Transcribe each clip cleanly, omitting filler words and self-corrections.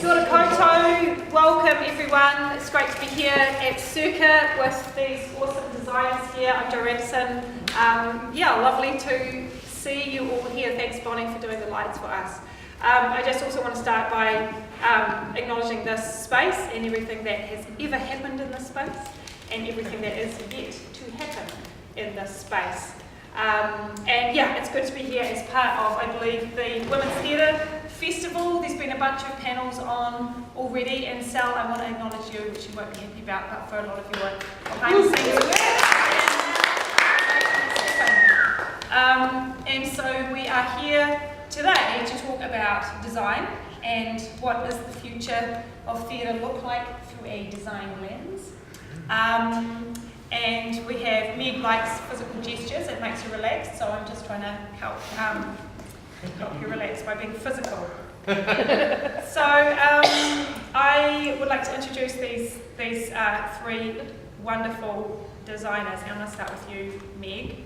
Kia ora koutou, welcome everyone. It's great to be here at Circa with these awesome designers here. I'm Randerson. Yeah, lovely to see you all here. Thanks Bonnie for doing the lights for us. I just also want to start by acknowledging this space and everything that has ever happened in this space and everything that is yet to happen in this space. And yeah, it's good to be here as part of, I believe, the Women's Theatre Festival. There's been a bunch of panels on already, and Sal, I want to acknowledge you, which you won't be happy about, but for a lot of your behind the scenes work. And so we are here today to talk about design and what does the future of theatre look like through a design lens. And we have Meg likes physical gestures, it makes you relax, so I'm just trying to help you relax by being physical. So I would like to introduce these three wonderful designers, and I'm going to start with you, Meg.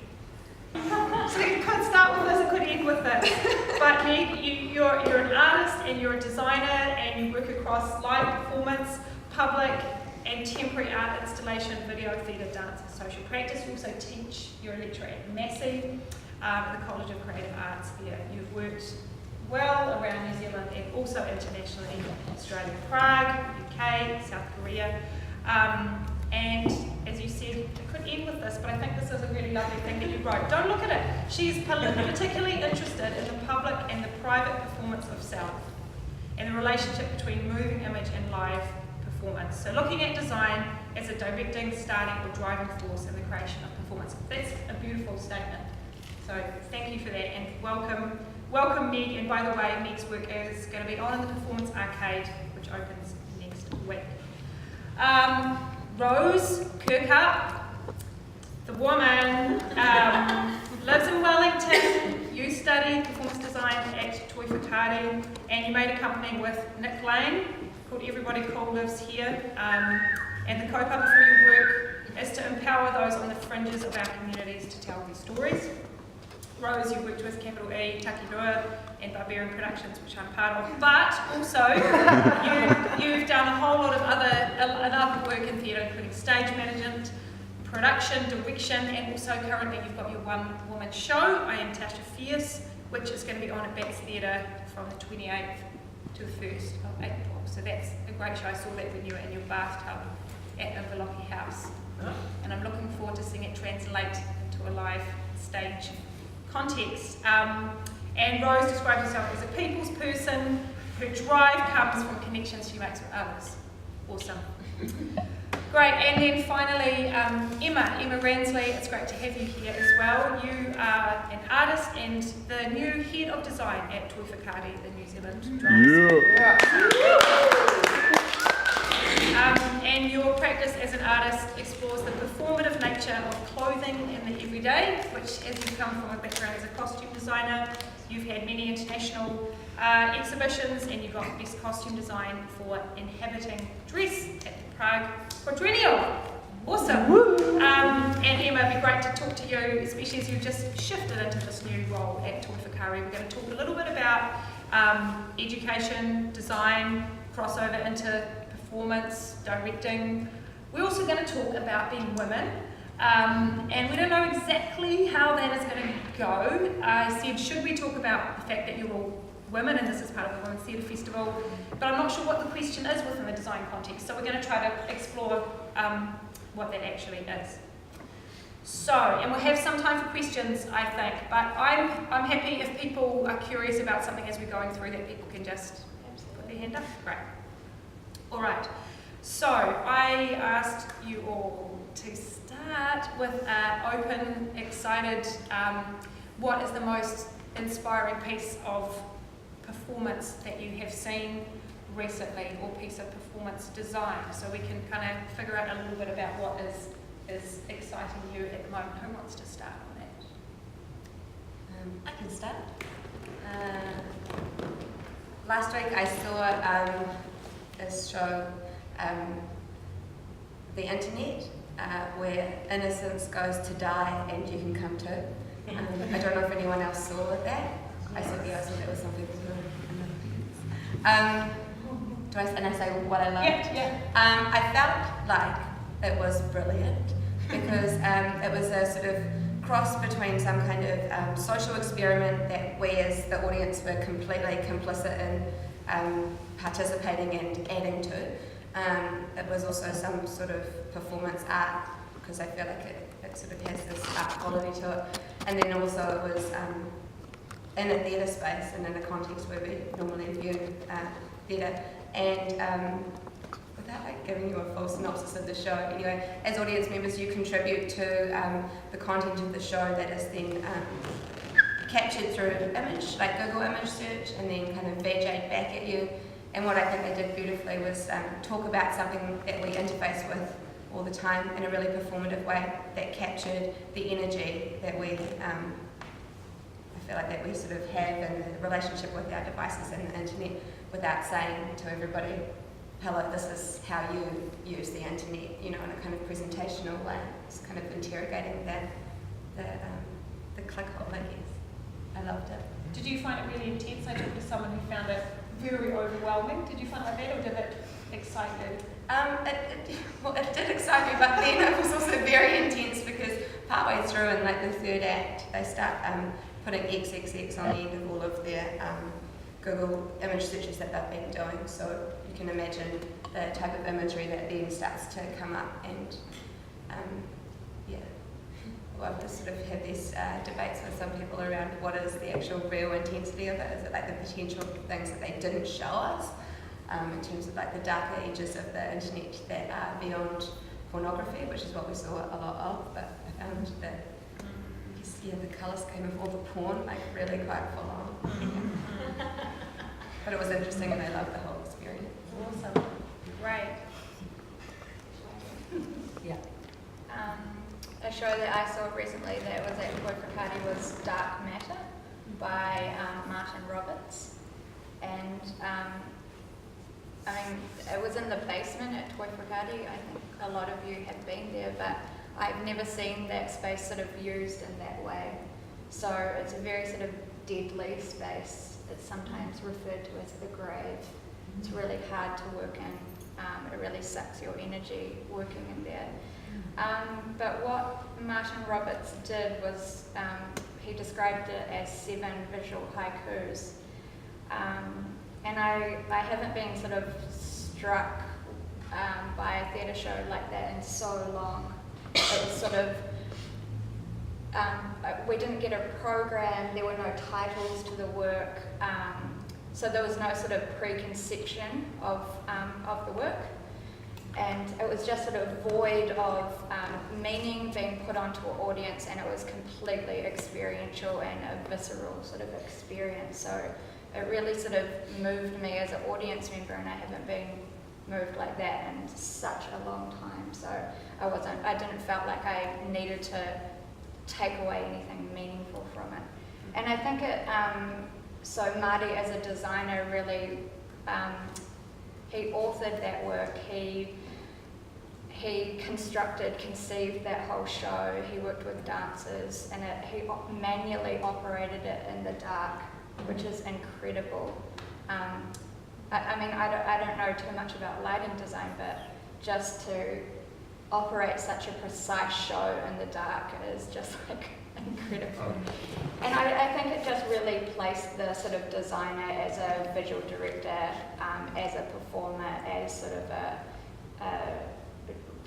So you could start with this, it could end with this. But Meg, you're an artist and you're a designer and you work across live performance, public and temporary art installation, video, theatre, dance and social practice. You also teach, you're a lecturer at Massey, at the College of Creative Arts there. You've worked well around New Zealand and also internationally, Australia, Prague, UK, South Korea. And as you said, it could end with this, but I think this is a really lovely thing that you wrote. Don't look at it. She's particularly interested in the public and the private performance of self and the relationship between moving image and live performance. So looking at design as a directing, starting or driving force in the creation of performance. That's a beautiful statement. So thank you for that and welcome Meg. And by the way, Meg's work is going to be on in the Performance Arcade, which opens next week. Rose Kirkup, the woman, lives in Wellington. You studied performance design at Toi Whakaari and you made a company with Nick Lane called Everybody Cool Lives Here. And the kaupapa for your work is to empower those on the fringes of our communities to tell their stories. Rose, you've worked with Capital E, Takirua and Barbarian Productions, which I'm part of, but also you've done a whole lot of other work in theatre, including stage management, production, direction, and also currently you've got your one-woman show, I Am Tasha Fierce, which is going to be on at Bats Theatre from the 28th to the 1st of April. So that's a great show. I saw that when you were in your bathtub at Inverlochy House. And I'm looking forward to seeing it translate into a live stage context. And Rose describes herself as a people's person. Her drive comes from connections she makes with others. Awesome. Great, and then finally, Emma Ransley, it's great to have you here as well. You are an artist and the new head of design at Toi Whakaari, the New Zealand drama school. And your practice as an artist explores the performative nature of clothing in the everyday, which as you come from a background as a costume designer, you've had many international exhibitions and you got Best Costume Design for Inhabiting Dress at the Prague Quadrennial. Awesome. And Emma, it'd be great to talk to you, especially as you've just shifted into this new role at Toi Whakaari. We're going to talk a little bit about education, design, crossover into performance, directing. We're also going to talk about being women. And we don't know exactly how that is going to go. I said, should we talk about the fact that you're all women and this is part of the Women's Theatre Festival, but I'm not sure what the question is within the design context, so we're going to try to explore what that actually is. So, and we'll have some time for questions, I think, but I'm happy if people are curious about something as we're going through that people can just put their hand up. Great. All right. So, I asked you all to start with an open, excited, what is the most inspiring piece of performance that you have seen recently, or piece of performance design, so we can kind of figure out a little bit about what is exciting you at the moment. Who wants to start on that? I can start. Last week I saw a show, The Internet, where innocence goes to die and you can come to. I don't know if anyone else saw that. I said, yeah, I saw that with some people. and I say what I loved? Yeah. I felt like it was brilliant because it was a sort of cross between some kind of social experiment that we as the audience were completely complicit in participating and adding to. It was also some sort of performance art because I feel like it sort of has this art quality to it. And then also it was in a theatre space and in a context where we normally view theatre. And without giving you a full synopsis of the show, anyway, as audience members you contribute to the content of the show that is then captured through image, like Google image search, and then kind of VJ'd back at you. And what I think they did beautifully was talk about something that we interface with all the time in a really performative way that captured the energy that we, I feel like that we sort of have in the relationship with our devices and the internet without saying to everybody, hello, this is how you use the internet, in a kind of presentational way. It's kind of interrogating the click hole, I guess. I loved it. Did you find it really intense? I talked to someone who found it very overwhelming. Did you find it like that, or did it excite you? It did excite me, but then it was also very intense because partway through in the third act, they start putting XXX on the end of all of their Google image searches that they've been doing. So you can imagine the type of imagery that then starts to come up, and I've just sort of had these debates with some people around what is the actual real intensity of it. Is it like the potential things that they didn't show us in terms of the darker edges of the internet that are beyond pornography, which is what we saw a lot of, but I found that the colour scheme of all the porn really quite full on. But it was interesting and I loved the whole experience. Awesome. Great. Yeah. A show that I saw recently that was at Toy for Cardi was Dark Matter by Martin Roberts, and it was in the basement at Toy for Cardi. I think a lot of you have been there, but I've never seen that space sort of used in that way. So it's a very sort of deadly space. It's sometimes referred to as the grave. It's really hard to work in. It really sucks your energy working in there. But what Martin Roberts did was he described it as 7 visual haikus. And I haven't been sort of struck by a theatre show like that in so long. It was sort of, we didn't get a program, there were no titles to the work, so there was no sort of preconception of the work. And it was just sort of void of meaning being put onto an audience, and it was completely experiential and a visceral sort of experience. So it really sort of moved me as an audience member, and I haven't been moved like that in such a long time. So I didn't felt like I needed to take away anything meaningful from it. And I think so Marty as a designer really, he authored that work, he conceived that whole show, he worked with dancers, and he manually operated it in the dark, which is incredible. I don't know too much about lighting design, but just to operate such a precise show in the dark is just incredible. And I think it just really placed the sort of designer as a visual director, as a performer, as sort of a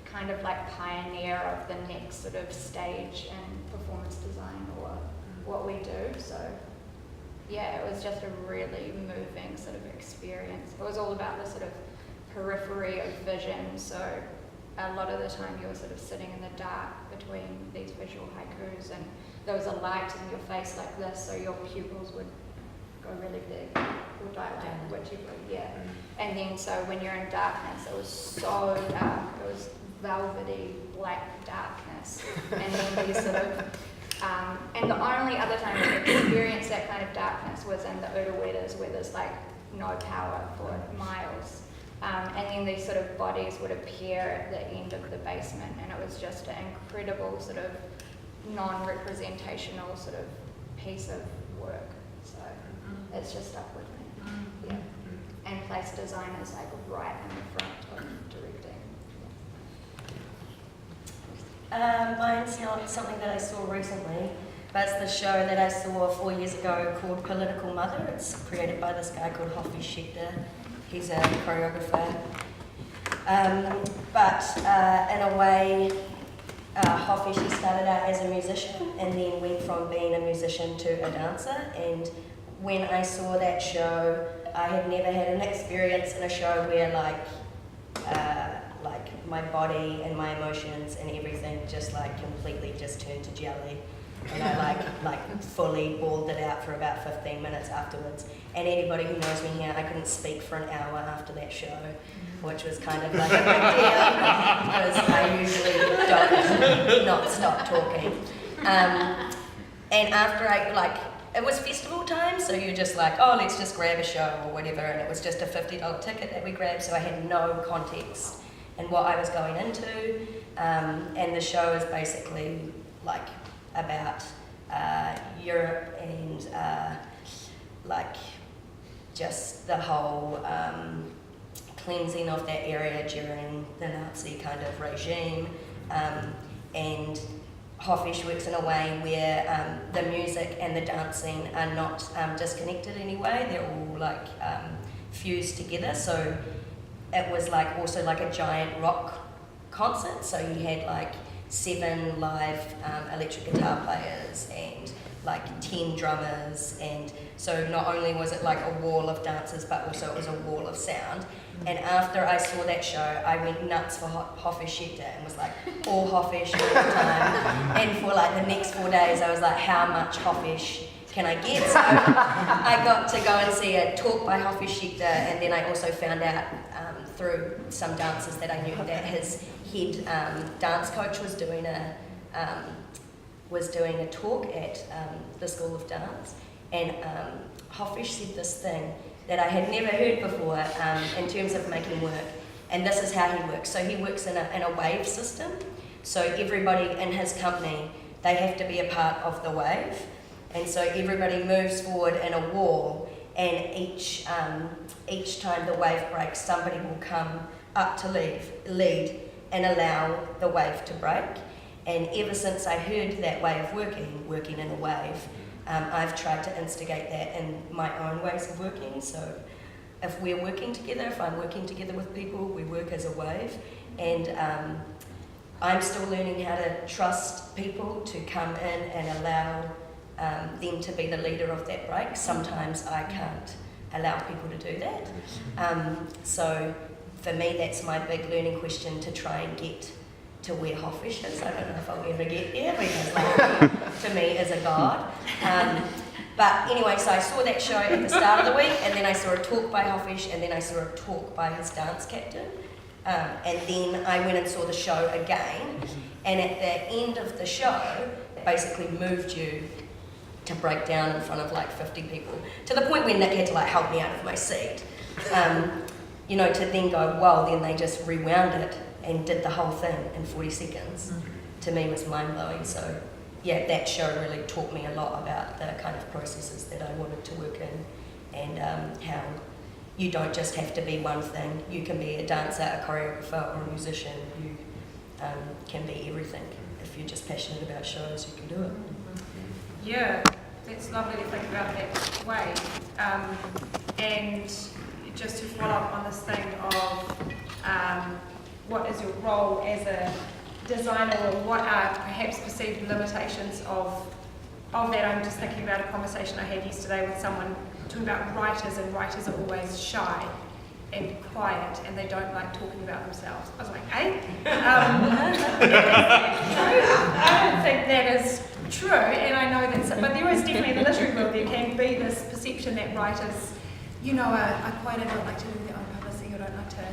kind of pioneer of the next sort of stage in performance design, or what we do. So yeah, it was just a really moving sort of experience. It was all about the sort of periphery of vision, so a lot of the time you were sort of sitting in the dark between these visual haikus, and there was a light in your face like this, so your pupils would go really big, or dilate, whichever, yeah. And then so when you're in darkness, it was so dark, it was velvety black darkness, and then these sort of and the only other time I experienced that kind of darkness was in the Uruwetas, where there's no power for miles. And then these sort of bodies would appear at the end of the basement, and it was just an incredible sort of non-representational sort of piece of work. So it's just stuck with me. Yeah. and place designers like right in the front of directing. Mine's not something that I saw recently, but it's the show that I saw 4 years ago called Political Mother. It's created by this guy called Hofi Schechter. He's a choreographer. But in a way, Hofi, she started out as a musician and then went from being a musician to a dancer. And when I saw that show, I had never had an experience in a show where like my body and my emotions and everything just like completely just turned to jelly. And I like fully bawled it out for about 15 minutes afterwards. And anybody who knows me here, I couldn't speak for an hour after that show, which was kind of like a big deal because I usually don't not stop talking. And after it was festival time, so you're just like, oh, let's just grab a show or whatever, and it was just a $50 ticket that we grabbed, so I had no context in what I was going into. And the show is basically like about Europe and like just the whole cleansing of that area during the Nazi kind of regime. And Hofish works in a way where the music and the dancing are not disconnected anyway. They're all like fused together. So it was like also like a giant rock concert. So you had like 7 live electric guitar players and like 10 drummers, and so not only was it like a wall of dancers, but also it was a wall of sound. And after I saw that show, I went nuts for Hofish Schechter and was like all Hofish all the time. And for like the next 4 days, I was like, how much Hofish can I get? So I got to go and see a talk by Hofish Schechter, and then I also found out through some dancers that I knew that his head dance coach was doing a talk at the School of Dance, and Hofish said this thing that I had never heard before in terms of making work, and this is how he works. So he works in a wave system, so everybody in his company, they have to be a part of the wave, and so everybody moves forward in a wall, and each time the wave breaks, somebody will come up to lead and allow the wave to break. And ever since I heard that way of working in a wave, I've tried to instigate that in my own ways of working. So if we're working together, if I'm working together with people, we work as a wave. And I'm still learning how to trust people to come in and allow them to be the leader of that break. Sometimes I can't allow people to do that. So for me, that's my big learning question, to try and get to where Hofish is. I don't know if I'll ever get there, because like, to me is a god. But anyway, so I saw that show at the start of the week, and then I saw a talk by Hofish, and then I saw a talk by his dance captain. And then I went and saw the show again, and at the end of the show, it basically moved you to break down in front of like 50 people, to the point where Nick had to like help me out of my seat. You know, to then go, well, then they just rewound it and did the whole thing in 40 seconds, to me was mind-blowing. So yeah, that show really taught me a lot about the kind of processes that I wanted to work in, and how you don't just have to be one thing. You can be a dancer, a choreographer, or a musician. You can be everything. If you're just passionate about shows, you can do it. Yeah, that's lovely to think about that way. And just to follow up on this thing of what is your role as a designer, or what are perhaps perceived limitations of that. I'm just thinking about a conversation I had yesterday with someone talking about writers, and writers are always shy and quiet, and they don't like talking about themselves. I was like, I don't think that is true, and I know that's, but there is definitely in the literary world, there can be this perception that writers, you know, are quiet and don't like to do their own publicity, or don't like to,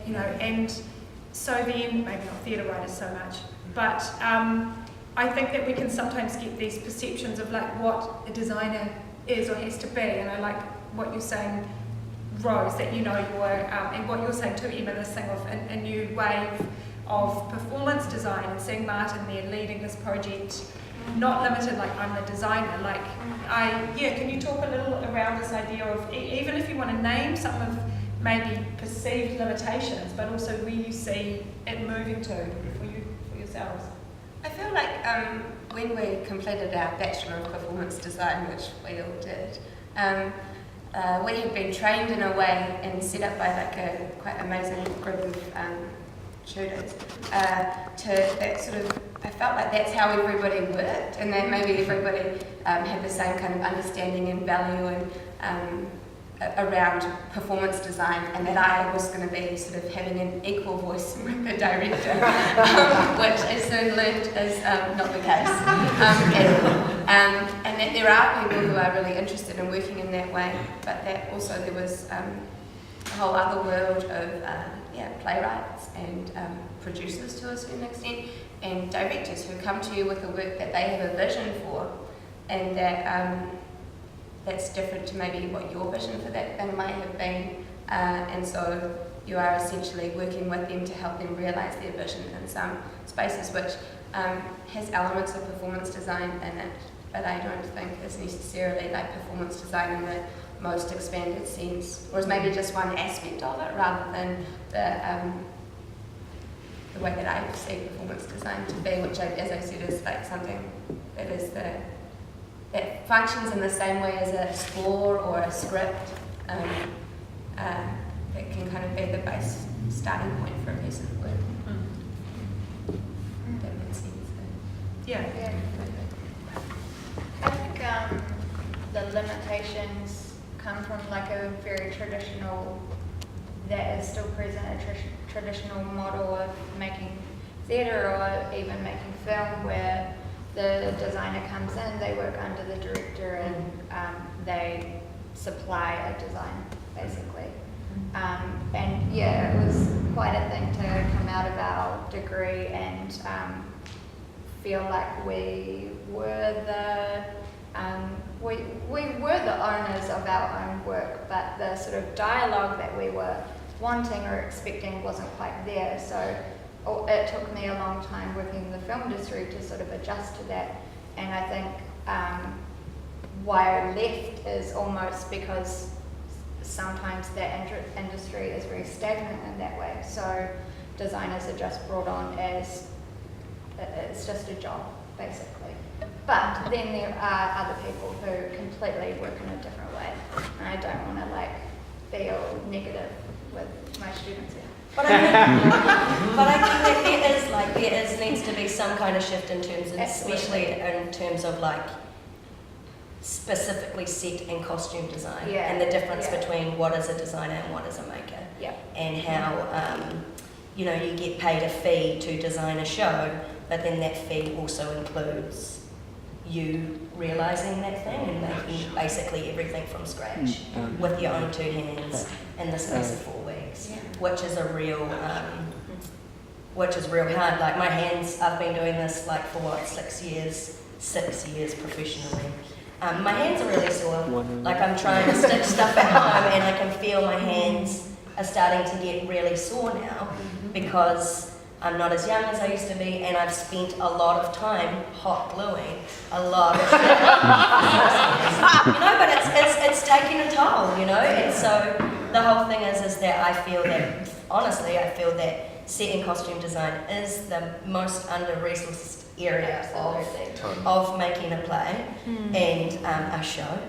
you know, and so then, maybe not theatre writers so much, but I think that we can sometimes get these perceptions of like what a designer is or has to be, and I like what you're saying, Rose, that you know and what you're saying too, Emma, this thing of a new wave of performance design, and seeing Martin there leading this project, not limited like I'm the designer, like can you talk a little around this idea of, even if you want to name some of maybe perceived limitations, but also where you see it moving to for yourselves? I feel like when we completed our Bachelor of Performance Design, which we all did, we had been trained in a way and set up by like a quite amazing group of tutors to that sort of, I felt like that's how everybody worked, and that maybe everybody had the same kind of understanding and value and around performance design, and that I was going to be sort of having an equal voice with the director, which I soon learned is not the case at all. And that there are people who are really interested in working in that way, but that also there was a whole other world of playwrights and producers to a certain extent, and directors who come to you with a work that they have a vision for, and that that's different to maybe what your vision for that thing might have been, and so you are essentially working with them to help them realise their vision in some spaces, which has elements of performance design in it, but I don't think is necessarily like performance design in the most expanded sense, or is maybe just one aspect of it rather than the way that I see performance design to be, which, as I said, is like something that is that functions in the same way as a score or a script, that can kind of be the base starting point for a piece of work. That makes sense. Yeah. I think the limitations come from like a very traditional, that is still present, a traditional model of making theatre or even making film, where the designer comes in, they work under the director, and they supply a design, basically. And yeah, it was quite a thing to come out of our degree and feel like we were the owners of our own work, but the sort of dialogue that we were wanting or expecting wasn't quite there. So it took me a long time working in the film industry to sort of adjust to that, and I think why I left is almost because sometimes that industry is very stagnant in that way. So designers are just brought on as it's just a job, basically. But then there are other people who completely work in a different way, and I don't want to like be all negative with my students here. But I think that there needs to be some kind of shift in terms of, especially in terms of like specifically set and costume design, and the difference between what is a designer and what is a maker, and how you get paid a fee to design a show, but then that fee also includes you realising that thing and making basically everything from scratch with your own two hands in the space of 4 weeks, which is real hard. Like my hands, I've been doing this like for 6 years professionally. My hands are really sore. Like I'm trying to stitch stuff at home and I can feel my hands are starting to get really sore now because I'm not as young as I used to be, and I've spent a lot of time hot gluing a lot of shit. But it's taking a toll, and so the whole thing is that I feel that set and costume design is the most under-resourced area of making a play and a show,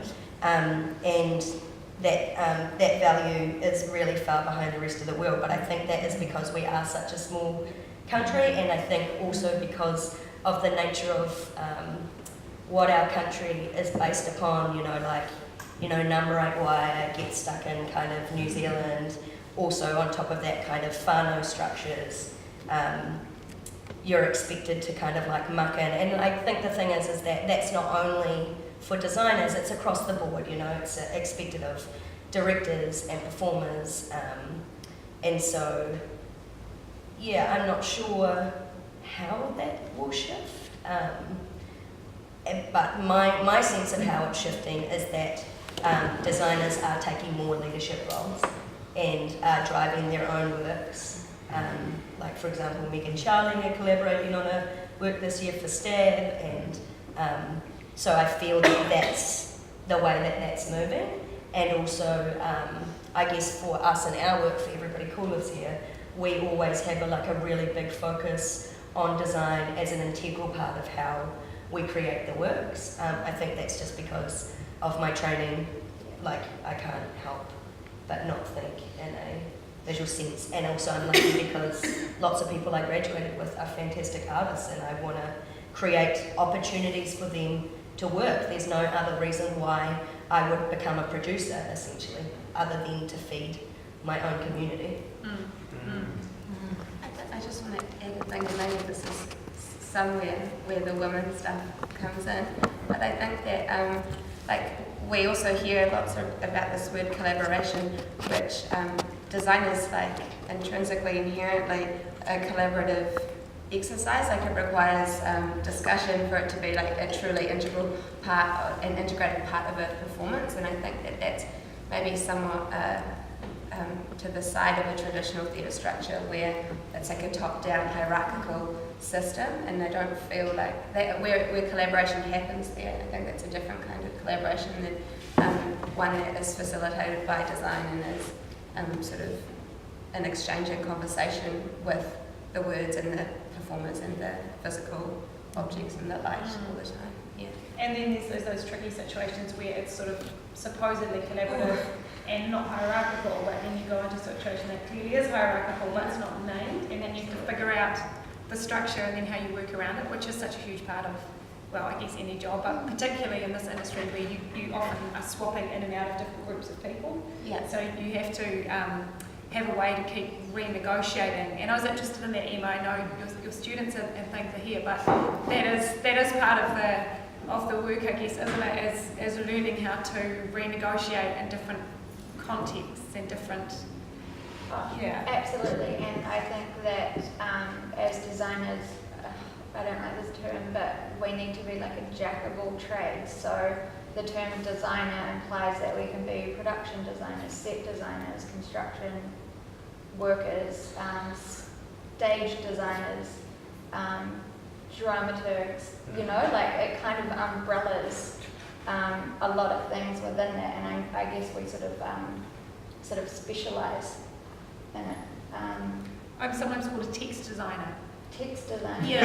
and that value is really far behind the rest of the world. But I think that is because we are such a small country, and I think also because of the nature of what our country is based upon, number 8 wire gets stuck in kind of New Zealand. Also on top of that kind of whānau structures, you're expected to kind of like muck in. And I think the thing is that that's not only for designers, it's across the board, it's expected of directors and performers. And so, I'm not sure how that will shift. But my sense of how it's shifting is that designers are taking more leadership roles and are driving their own works. Like for example, Meg and Charlie are collaborating on a work this year for Stab, and so I feel that that's the way that that's moving. And also, I guess for us and our work, for everybody who lives here, we always have a really big focus on design as an integral part of how we create the works. I think that's just because of my training. Like, I can't help but not think in a visual sense. And also I'm lucky because lots of people I graduated with are fantastic artists, and I want to create opportunities for them to work. There's no other reason why I would become a producer, essentially, other than to feed my own community. I just want to add a thing, and maybe this is somewhere where the women stuff comes in, but I think that we also hear lots about this word collaboration, which design is intrinsically, inherently a collaborative exercise. It requires discussion for it to be a truly integral part, an integrated part of a performance, and I think that that's maybe somewhat to the side of a traditional theatre structure where it's a top-down hierarchical system, and I don't feel like that where collaboration happens there. I think that's a different kind of collaboration than one that is facilitated by design and is sort of an exchange and conversation with the words and the performers and the physical objects and the light all the time. Yeah. And then there's those tricky situations where it's sort of supposedly collaborative and not hierarchical, but then you go into a situation that clearly is hierarchical but it's not named, and then you have to figure out the structure and then how you work around it, which is such a huge part of, well, I guess any job, but particularly in this industry where you often are swapping in and out of different groups of people. Yeah. So you have to have a way to keep renegotiating. And I was interested in that, Emma. I know your students and things are here, but that is part of the work, I guess, isn't it? Is learning how to renegotiate in different contexts and different. Yeah. Absolutely, and I think that as designers, I don't like this term, but we need to be like a jack of all trades. So the term designer implies that we can be production designers, set designers, construction workers, stage designers, dramaturgs, you know, it kind of umbrellas a lot of things within that, and I guess we sort of specialise in it. I'm sometimes called a text designer. Text designer. Yeah.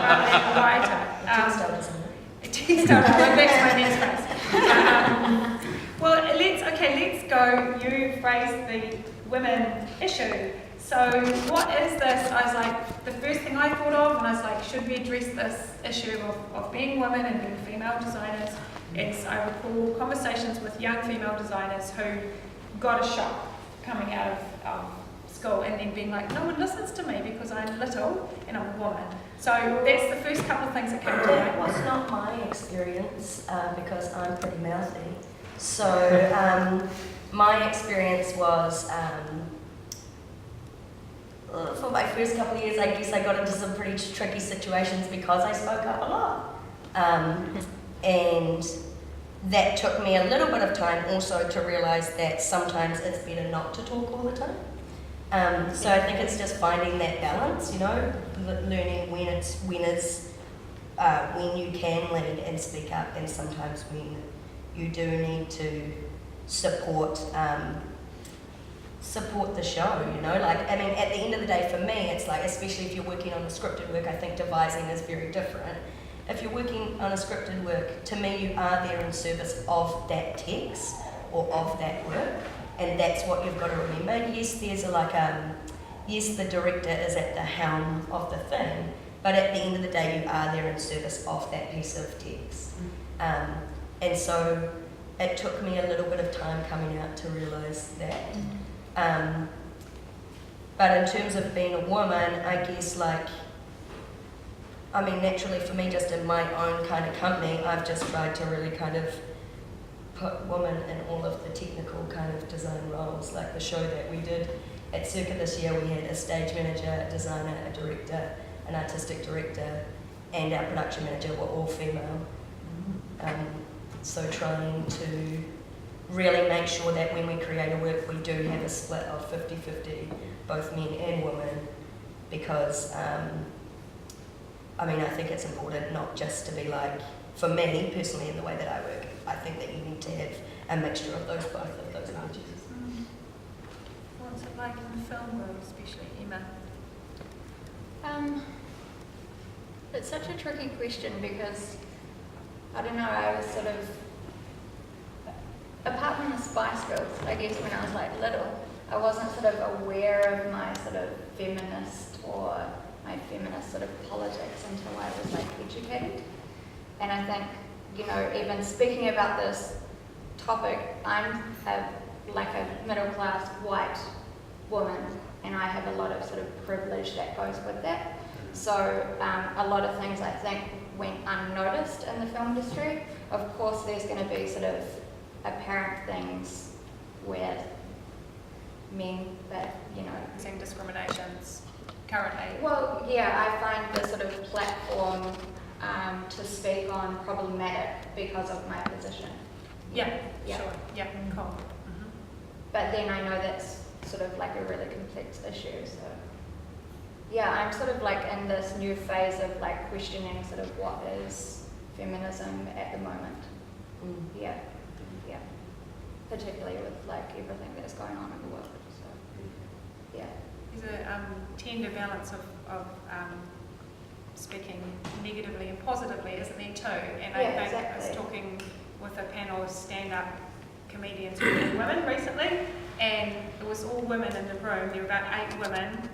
Rather than a writer. Textile designer. A textile designer. That's my next phrase. Well, let's go. You phrased the women issue. So what is this? I was like, the first thing I thought of, and I was like, should we address this issue of being women and being female designers? It's, I recall conversations with young female designers who got a shock coming out of school and then being like, no one listens to me because I'm little and I'm a woman. So that's the first couple of things that came to That mind. was not my experience because I'm pretty mouthy. So my experience was, for my first couple of years, I guess I got into some pretty tricky situations because I spoke up a lot. And that took me a little bit of time also to realise that sometimes it's better not to talk all the time. So I think it's just finding that balance, you know, learning when you can lead and speak up, and sometimes when you do need to support the show, you know. At the end of the day, for me, it's especially if you're working on the scripted work, I think devising is very different. If you're working on a scripted work, to me, you are there in service of that text or of that work, and that's what you've got to remember. Yes, there's yes, the director is at the helm of the thing, but at the end of the day, you are there in service of that piece of text. And so it took me a little bit of time coming out to realise that. But in terms of being a woman, I guess naturally for me, just in my own kind of company, I've just tried to really kind of put women in all of the technical kind of design roles. Like the show that we did at Circa this year, we had a stage manager, a designer, a director, an artistic director, and our production manager were all female. So trying to really make sure that when we create a work, we do have a split of 50-50, both men and women, because I think it's important not just to be for me personally in the way that I work, I think that you need to have a mixture of both of those What's it like in the film world, especially Emma? It's such a tricky question because, I don't know, I was sort of, apart from the Spice Girls, I guess when I was like little, I wasn't sort of aware of my sort of feminist or my feminist sort of politics until I was like educated. And I think, you know, even speaking about this topic, I'm like a middle class white woman, and I have a lot of sort of privilege that goes with that. So a lot of things I think went unnoticed in the film industry. Of course, there's going to be sort of apparent things with men that, you know. Seeing discriminations currently? Well, yeah, I find the sort of platform to speak on problematic because of my position. Yeah, Yeah. sure. Yeah, cool. But then I know that's sort of like a really complex issue, so. Yeah, I'm sort of like in this new phase of like questioning sort of what is feminism at the moment. Yeah, yeah. Particularly with like everything that's going on in the world, so, yeah. There's a tender balance of speaking negatively and positively, isn't there too? And I think I was talking with a panel of stand-up comedians who were women recently, and it was all women in the room. There were about 8 women,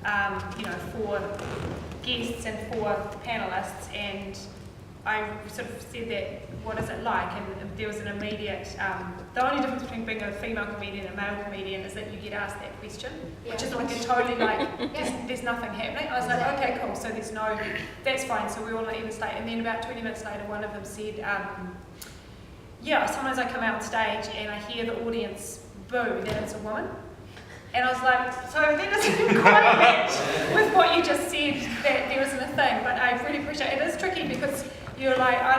4 guests and 4 panelists, and I sort of said that, what is it like? And there was an immediate, the only difference between being a female comedian and a male comedian is that you get asked that question, which is like a totally like, there's nothing happening. I was like, okay, cool, so there's no, that's fine, so we all let even stay. And then about 20 minutes later, one of them said, sometimes I come out on stage and I hear the audience boo that it's a woman. And I was like, so that doesn't quite match with what you just said, that there isn't a thing. But I really appreciate it. It is tricky because you're like, I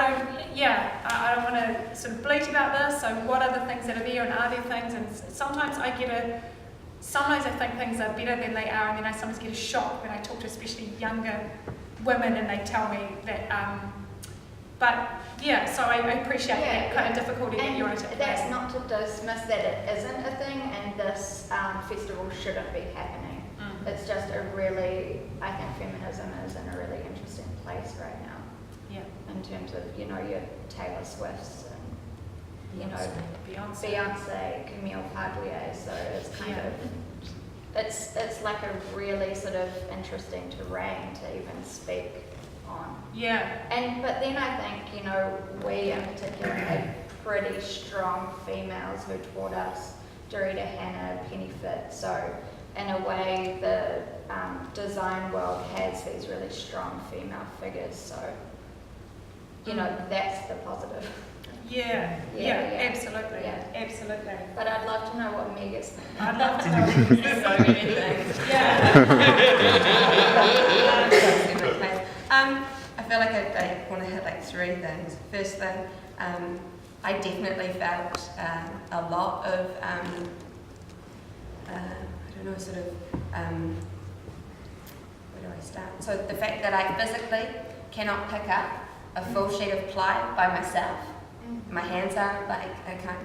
don't want to sort of bleat about this, so what are the things that are there and are there things? And sometimes I think things are better than they are, and then I sometimes get a shock when I talk to especially younger women and they tell me that, so I appreciate that kind of difficulty that you're articulating. That's not to dismiss that it isn't a thing and this festival shouldn't be happening. It's just I think feminism is in a really interesting place right now. Yeah. In terms of, you know, your Taylor Swifts and, you know, Beyonce, Camille Paglia, so it's kind of, it's like a really sort of interesting terrain to even speak on. Yeah. But then I think, you know, we in particular had pretty strong females who taught us, Dorita Hanna, Penny Fit, so in a way the design world has these really strong female figures, so, you know, that's the positive. Yeah, absolutely. Yeah. Absolutely. But I'd love to know what Megas think. I'd love to know so many things. I feel like I want to hit like 3 things. First thing, I definitely felt a lot of, where do I start? So the fact that I physically cannot pick up a full sheet of ply by myself. My hands aren't like,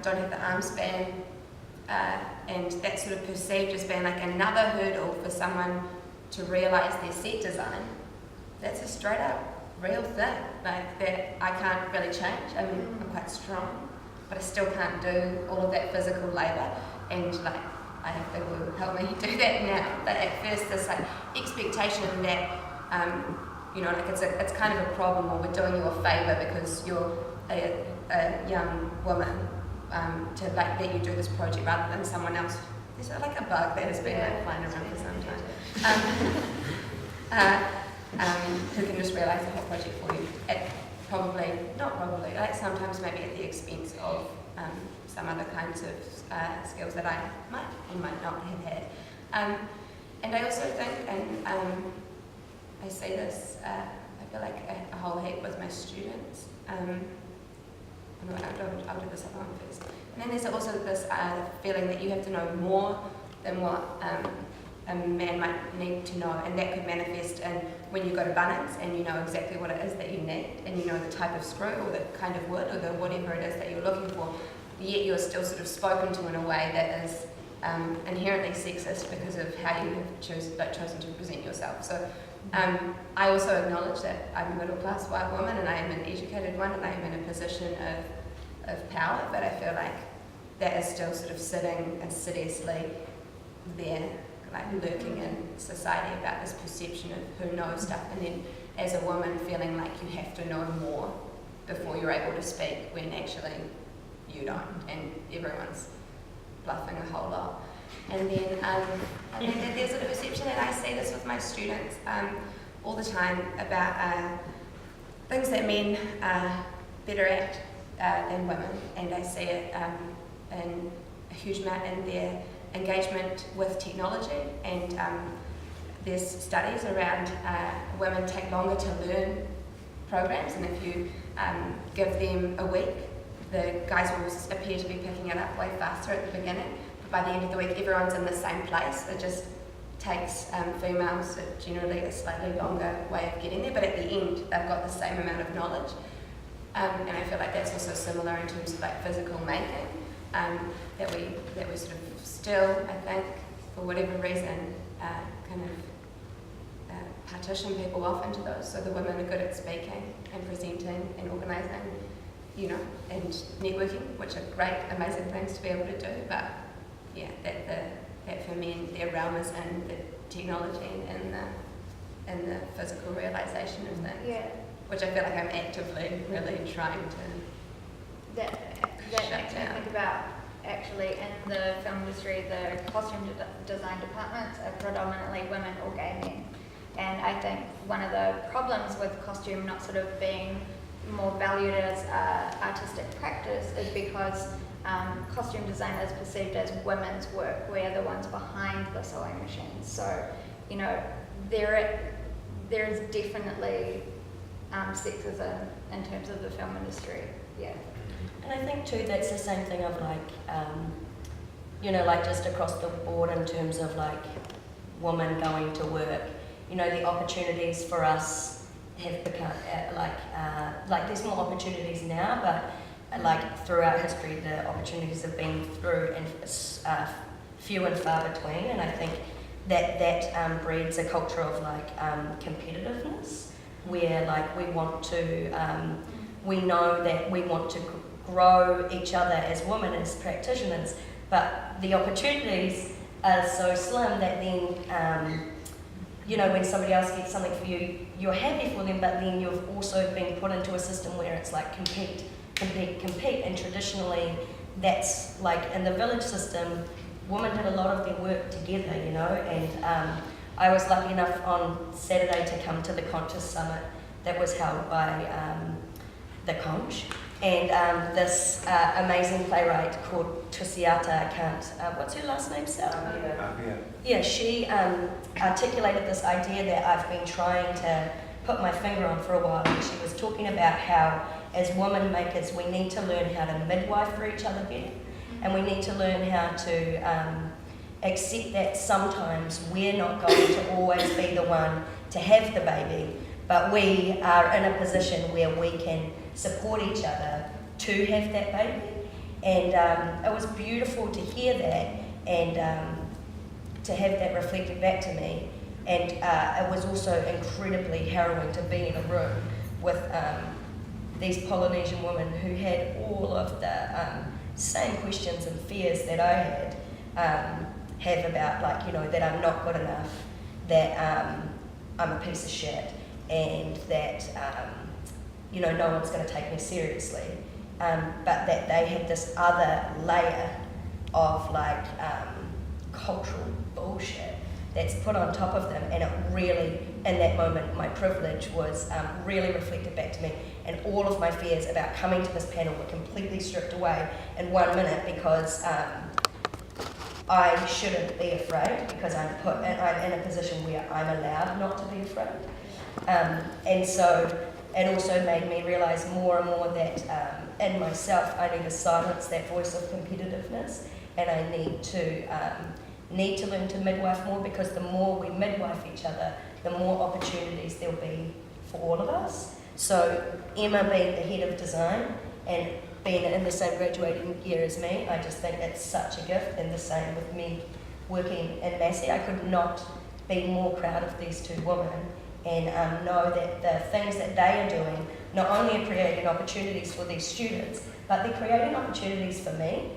don't have the arm span, and that's sort of perceived as being like another hurdle for someone to realise their set design. That's a straight up real thing, like that I can't really change. I mean, I'm quite strong, but I still can't do all of that physical labour, and like I have people who help me do that now. But at first, this like expectation that like it's kind of a problem, or we're doing you a favour because you're a young woman to like let you do this project rather than someone else. There's like a bug that has been like flying around for some time. Who can just realise the whole project for you at like sometimes maybe at the expense of some other kinds of skills that I might or might not have had. And I also think, and I say this, I feel like a whole heap with my students. I'll do this other one first. And then there's also this feeling that you have to know more than what a man might need to know, and that could manifest in when you go to Bunnings and you know exactly what it is that you need, and you know the type of screw or the kind of wood or the whatever it is that you're looking for. yet you're still sort of spoken to in a way that is inherently sexist because of how you have chosen to present yourself. So I also acknowledge that I'm a middle-class white woman and I am an educated one and I am in a position of power, but I feel like that is still sort of sitting insidiously there, like lurking in society about this perception of who knows stuff, and then as a woman feeling like you have to know more before you're able to speak when actually you don't, and everyone's bluffing a whole lot. And then there's a perception, and I see this with my students all the time, about things that men are better at than women, and I see it in a huge amount in their engagement with technology, and there's studies around women take longer to learn programs, and if you give them a week, the guys will appear to be picking it up way faster at the beginning, but by the end of the week everyone's in the same place. It just takes females generally a slightly longer way of getting there, but at the end they've got the same amount of knowledge. And I feel like that's also similar in terms of like physical making, that we sort of still, I think, for whatever reason, kind of partition people off into those. So the women are good at speaking and presenting and organising, you know, and networking, which are great, amazing things to be able to do. But yeah, that for men, their realm is in the technology and the physical realisation of things. Yeah. Which I feel like I'm actively really trying to That makes me think about, actually, in the film industry, the costume design departments are predominantly women or gay men. And I think one of the problems with costume not sort of being more valued as artistic practice is because costume design is perceived as women's work. We're the ones behind the sewing machines. So, you know, there is definitely sexism in terms of the film industry. Yeah. And I think too that's the same thing of like, you know, like just across the board in terms of like women going to work. You know, the opportunities for us have become like there's more opportunities now, but like throughout history the opportunities have been through and few and far between. And I think that breeds a culture of like competitiveness, where like we want to, we know that we want to grow each other as women, as practitioners, but the opportunities are so slim that then, you know, when somebody else gets something for you, you're happy for them, but then you've also been put into a system where it's like compete, and traditionally that's like in the village system, women did a lot of their work together, you know, and I was lucky enough on Saturday to come to the Conscious Summit that was held by the Conch, and this amazing playwright called Tusiata, I can't, what's her last name, Sal? Yeah, she articulated this idea that I've been trying to put my finger on for a while, and she was talking about how as women makers we need to learn how to midwife for each other better, and we need to learn how to accept that sometimes we're not going to always be the one to have the baby, but we are in a position where we can support each other to have that baby. And it was beautiful to hear that, and to have that reflected back to me. And it was also incredibly harrowing to be in a room with these Polynesian women who had all of the same questions and fears that I have about, like, you know, that I'm not good enough, that I'm a piece of shit, and that, you know, no one's going to take me seriously. But that they had this other layer of, like, cultural bullshit that's put on top of them, and it really, in that moment, my privilege was really reflected back to me, and all of my fears about coming to this panel were completely stripped away in 1 minute, because I shouldn't be afraid, because I'm in a position where I'm allowed not to be afraid. And so it also made me realise more and more that in myself I need to silence that voice of competitiveness, and I need to learn to midwife more, because the more we midwife each other, the more opportunities there'll be for all of us. So Emma being the head of design, and been in the same graduating year as me. I just think it's such a gift, and the same with me working in Massey. I could not be more proud of these two women, and know that the things that they are doing not only are creating opportunities for these students, but they're creating opportunities for me.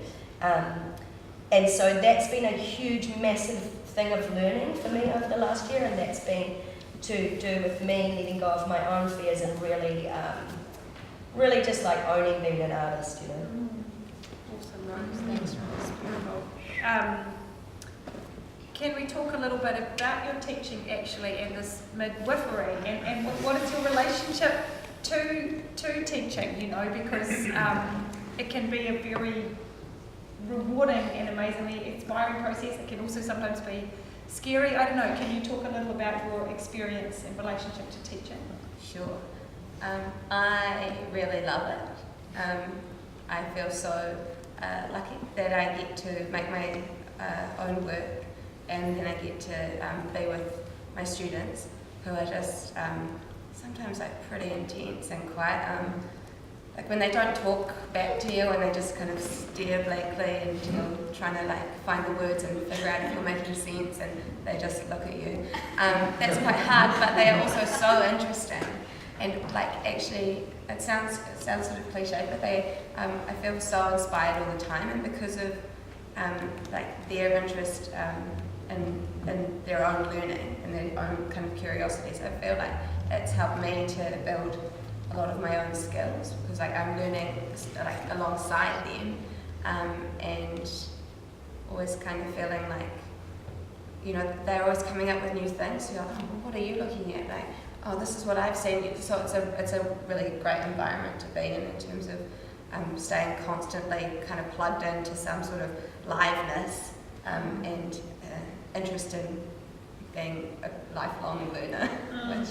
And so that's been a huge, massive thing of learning for me over the last year, and that's been to do with me letting go of my own fears and really, really just like owning being an artist, you know. Awesome, Rose. Thanks, Rose. Beautiful. Can we talk a little bit about your teaching actually and this midwifery, and what is your relationship to teaching, you know, because it can be a very rewarding and amazingly inspiring process. It can also sometimes be scary. I don't know, can you talk a little about your experience and relationship to teaching? Sure. I really love it. I feel so lucky that I get to make my own work, and then I get to be with my students, who are just sometimes like pretty intense and quite like when they don't talk back to you and they just kind of stare blankly and you're trying to like find the words and figure out if you're making sense, and they just look at you. That's quite hard, but they are also so interesting. And like actually, it sounds sort of cliche, but they I feel so inspired all the time, and because of like their interest in their own learning and their own kind of curiosities, I feel like it's helped me to build a lot of my own skills, because like I'm learning like alongside them, and always kind of feeling like, you know, they're always coming up with new things. So you're like, oh, well, what are you looking at? Like, oh, this is what I've seen. So it's a really great environment to be in terms of staying constantly kind of plugged into some sort of liveness, and interest in being a lifelong learner, which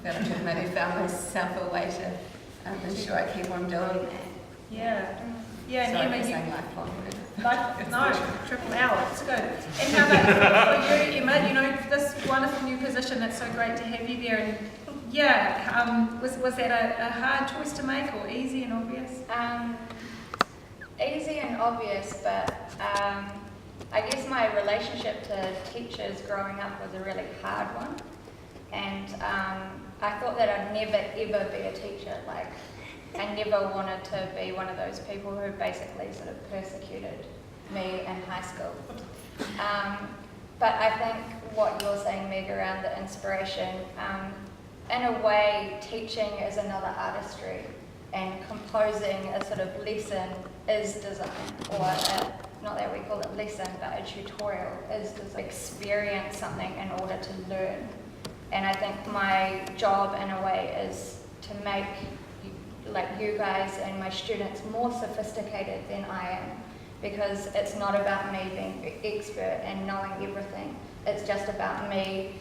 I feel like I've maybe found myself a way to ensure I keep on doing that. Yeah. Yeah, Sorry and for Emma, saying lifelong learner. no, triple L, it's good. And how about for you, Emma, you know, this wonderful new position, it's so great to have you there, and yeah, was that a hard choice to make, or easy and obvious? Easy and obvious, but I guess my relationship to teachers growing up was a really hard one, and I thought that I'd never ever be a teacher. Like, I never wanted to be one of those people who basically sort of persecuted me in high school. But I think what you're saying, Meg, around the inspiration, in a way, teaching is another artistry, and composing a sort of lesson is design, or not that we call it lesson, but a tutorial is to experience something in order to learn. And I think my job in a way is to make like you guys and my students more sophisticated than I am, because it's not about me being expert and knowing everything. It's just about me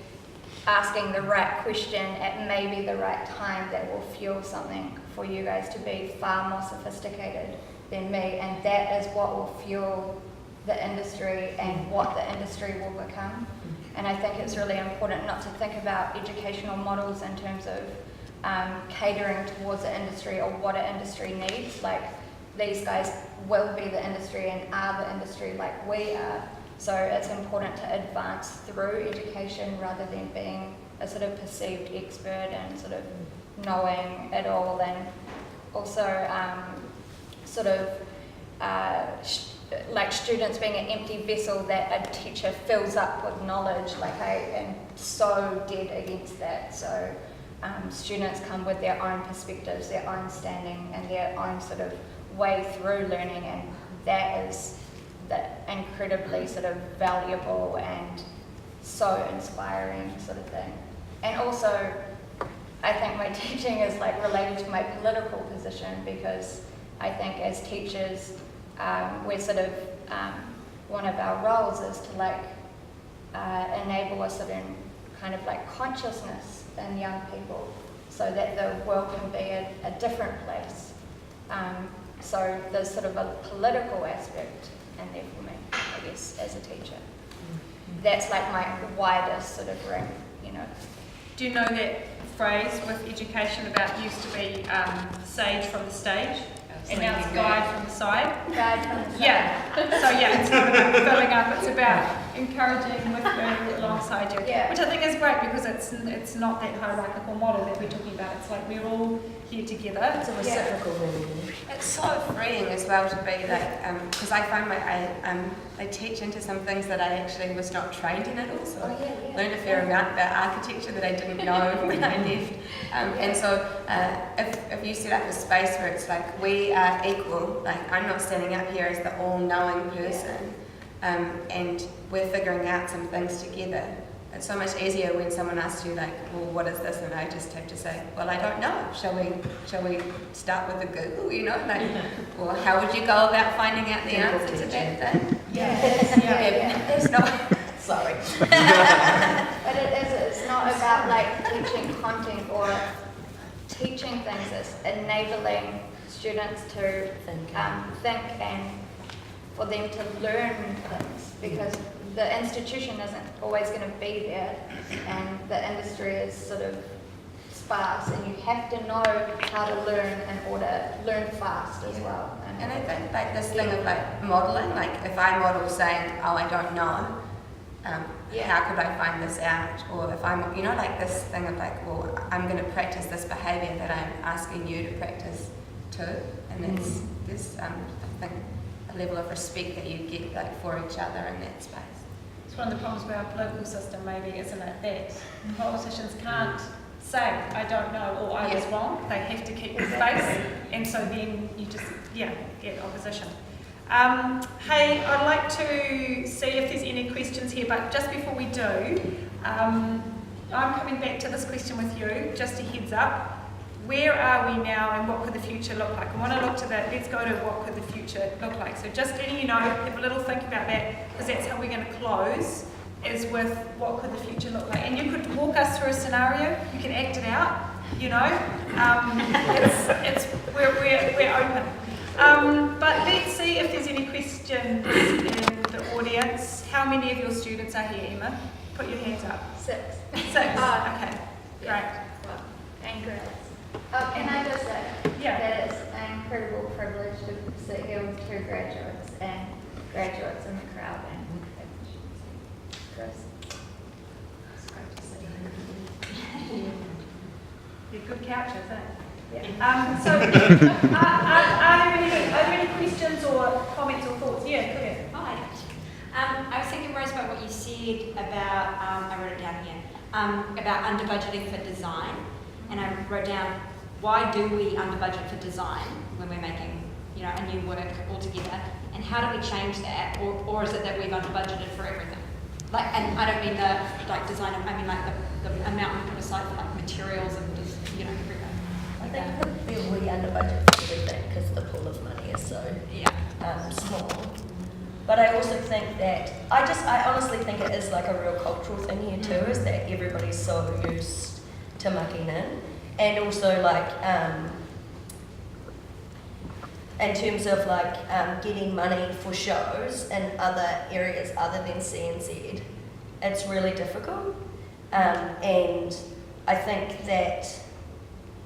asking the right question at maybe the right time that will fuel something for you guys to be far more sophisticated than me, and that is what will fuel the industry and what the industry will become. And I think it's really important not to think about educational models in terms of catering towards the industry or what an industry needs. Like, these guys will be the industry and are the industry like we are. So it's important to advance through education rather than being a sort of perceived expert and sort of knowing it all, and also like students being an empty vessel that a teacher fills up with knowledge. Like, I am so dead against that. So students come with their own perspectives, their own standing, and their own sort of way through learning, and that is the incredibly sort of valuable and so inspiring sort of thing. And also, I think my teaching is like related to my political position, because I think as teachers, we're sort of, one of our roles is to like enable a certain kind of like consciousness in young people, so that the world can be a different place. So there's sort of a political aspect in there for me, I guess, as a teacher. That's like my widest sort of ring, you know. Do you know that phrase with education about used to be sage from the stage? and now it's guide from the side. Guide from the side. Yeah, so yeah, it's not about filling up, it's about encouraging with learning alongside you. Yeah. Which I think is great because it's not that hierarchical model that we're talking about. It's like we're all here together. It's a reciprocal learning. It's so freeing as well to be like, because I find I teach into some things that I actually was not trained in at all, so I learned a fair amount about architecture that I didn't know when I left. And so if you set up a space where it's like we are equal, like I'm not standing up here as the all-knowing person, and we're figuring out some things together. It's so much easier when someone asks you like, well, what is this? And I just have to say, well, I don't know. Shall we start with a Google, you know? Like, or how would you go about finding out the answer to that thing? It's not. Sorry. But it's not about like teaching content or teaching things. It's enabling students to think and for them to learn things, because the institution isn't always going to be there, and the industry is sort of sparse, and you have to know how to learn in order to learn fast as well. And I think like this thing of like modelling, like if I model saying, oh, I don't know, how could I find this out? Or if I'm, you know, like this thing of like, well, I'm going to practice this behaviour that I'm asking you to practice too, and it's this, I think, a level of respect that you get like for each other in that space. It's one of the problems with our political system, maybe, isn't it? That politicians can't say, I don't know, or I was wrong. They have to keep the space, and so then you just, get opposition. Hey, I'd like to see if there's any questions here, but just before we do, I'm coming back to this question with you, just a heads up. Where are we now and what could the future look like? I want to look to that, let's go to what could the future look like. So just letting you know, have a little think about that, because that's how we're going to close, is with what could the future look like. And you could walk us through a scenario, you can act it out, you know. We're open. But let's see if there's any questions in the audience. How many of your students are here, Emma? Put your hands up. 6. 6? Okay, great. And grads. Can I just say that it's an incredible privilege to sit here with 2 graduates and graduates in the crowd, and Chris. It's great to see you. You're good couches, eh? Yeah. So, are there any questions or comments or thoughts? Yeah, Claire. Hi. I was thinking, Rose, about what you said about, I wrote it down here, about under budgeting for design. And I wrote down, why do we under budget for design when we're making, a new work altogether? And how do we change that? Or is it that we've under budgeted for everything? Like, and I don't mean the design, I mean like the amount we put aside for like materials and just, everything. I think we under budget for everything because the pool of money is so small. But I also think that, I honestly think it is like a real cultural thing here too, is that everybody's so used to mucking in. And also like, in terms of like getting money for shows in other areas other than CNZ, it's really difficult. And I think that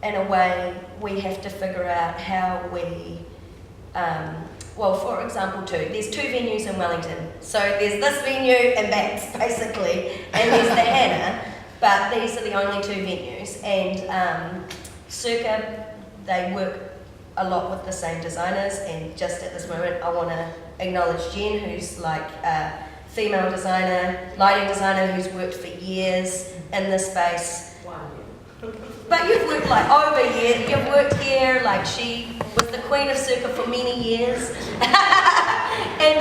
in a way we have to figure out how we, for example there's 2 venues in Wellington. So there's this venue and Bats basically, and there's the Hannah, but these are the only 2 venues. And Circa, they work a lot with the same designers, and just at this moment I want to acknowledge Jen, who's like a female designer, lighting designer who's worked for years in this space. But you've worked like over here, you've worked here, like she was the queen of Circa for many years. And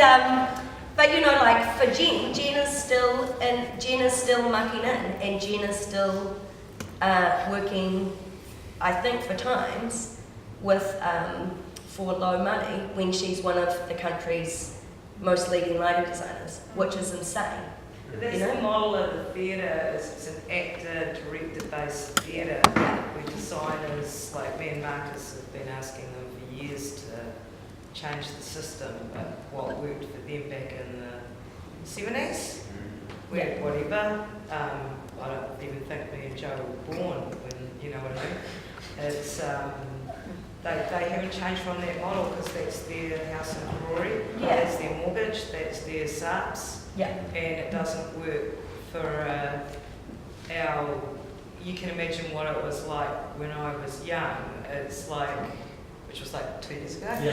but like for Jen is still mucking in, and Jen is still working, I think, for Times with for low money when she's one of the country's most leading lighting designers, which is insane. That's the model of the theatre. It's an actor, director-based theatre where designers like me and Marcus have been asking them for years to change the system, but what worked for them back in the 70s, where whatever, I don't even think me and Joe were born when, you know what I mean? It's, they haven't changed from that model because that's their house in Karori, Yeah. that's their mortgage, that's their SARPs, Yeah. and it doesn't work for our. You can imagine what it was like when I was young. It's like, which was like 2 years ago. Yeah.